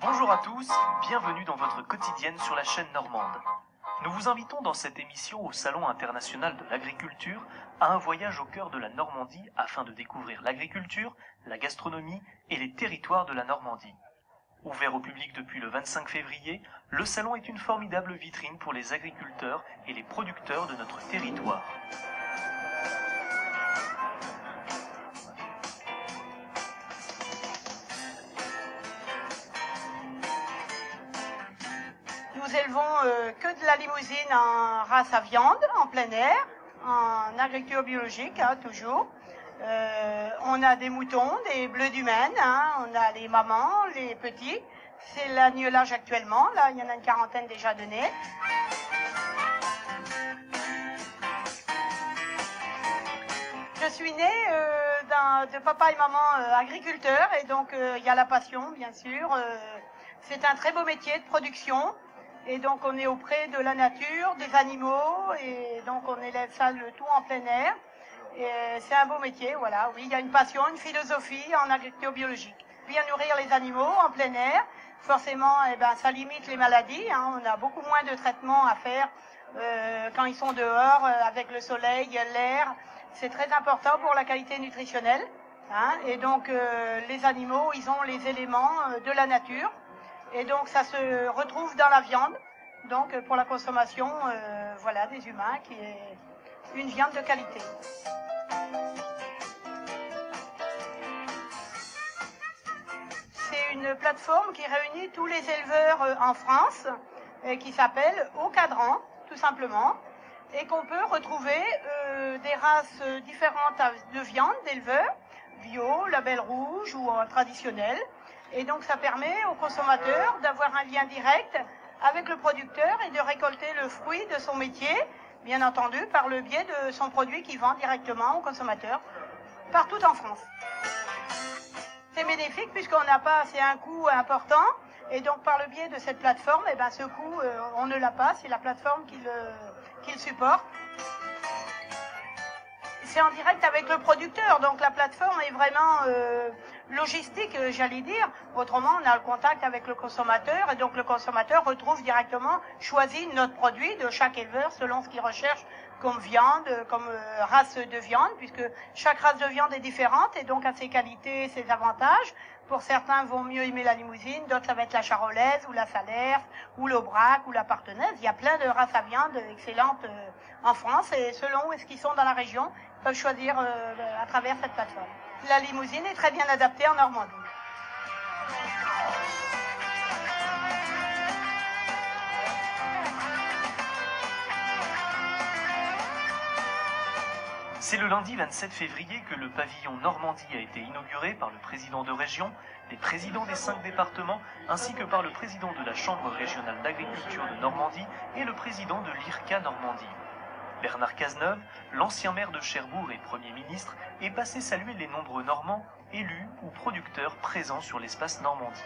Bonjour à tous, bienvenue dans votre quotidienne sur la chaîne normande. Nous vous invitons dans cette émission au Salon international de l'agriculture à un voyage au cœur de la Normandie afin de découvrir l'agriculture, la gastronomie et les territoires de la Normandie. Ouvert au public depuis le 25 février, le salon est une formidable vitrine pour les agriculteurs et les producteurs de notre territoire. Nous élevons que de la limousine en race à viande, en plein air, en agriculture biologique, toujours. On a des moutons, des bleus du Maine, on a les mamans, les petits. C'est l'agnelage actuellement, là il y en a une quarantaine déjà de nés. Je suis née de papa et maman agriculteurs et donc il y a la passion bien sûr. C'est un très beau métier de production. Et donc on est auprès de la nature, des animaux, et donc on élève ça le tout en plein air. Et c'est un beau métier, voilà. Oui, il y a une passion, une philosophie en agriculture biologique. Bien nourrir les animaux en plein air, forcément, ça limite les maladies. On a beaucoup moins de traitements à faire quand ils sont dehors, avec le soleil, l'air. C'est très important pour la qualité nutritionnelle. Et donc les animaux, ils ont les éléments de la nature. Et donc ça se retrouve dans la viande, donc pour la consommation des humains, qui est une viande de qualité. C'est une plateforme qui réunit tous les éleveurs en France, qui s'appelle Au Cadran, tout simplement, et qu'on peut retrouver des races différentes de viande d'éleveurs, bio, label rouge ou traditionnel. Et donc ça permet aux consommateurs d'avoir un lien direct avec le producteur et de récolter le fruit de son métier, bien entendu par le biais de son produit qu'il vend directement aux consommateurs partout en France. C'est bénéfique puisqu'on n'a pas assez un coût important et donc par le biais de cette plateforme, ce coût on ne l'a pas, c'est la plateforme qui le supporte. C'est en direct avec le producteur, donc la plateforme est vraiment logistique, j'allais dire. Autrement, on a le contact avec le consommateur et donc le consommateur retrouve directement, choisit notre produit de chaque éleveur selon ce qu'il recherche comme viande, comme race de viande, puisque chaque race de viande est différente et donc a ses qualités, ses avantages. Pour certains vont mieux aimer la limousine, d'autres ça va être la charolaise ou la salers ou l'aubrac ou la partenaise. Il y a plein de races à viande excellentes en France et selon où est-ce qu'ils sont dans la région, ils peuvent choisir à travers cette plateforme. La limousine est très bien adaptée en Normandie. C'est le lundi 27 février que le pavillon Normandie a été inauguré par le président de région, les présidents des 5 départements, ainsi que par le président de la Chambre régionale d'agriculture de Normandie et le président de l'IRCA Normandie. Bernard Cazeneuve, l'ancien maire de Cherbourg et Premier ministre, est passé saluer les nombreux Normands, élus ou producteurs présents sur l'espace Normandie.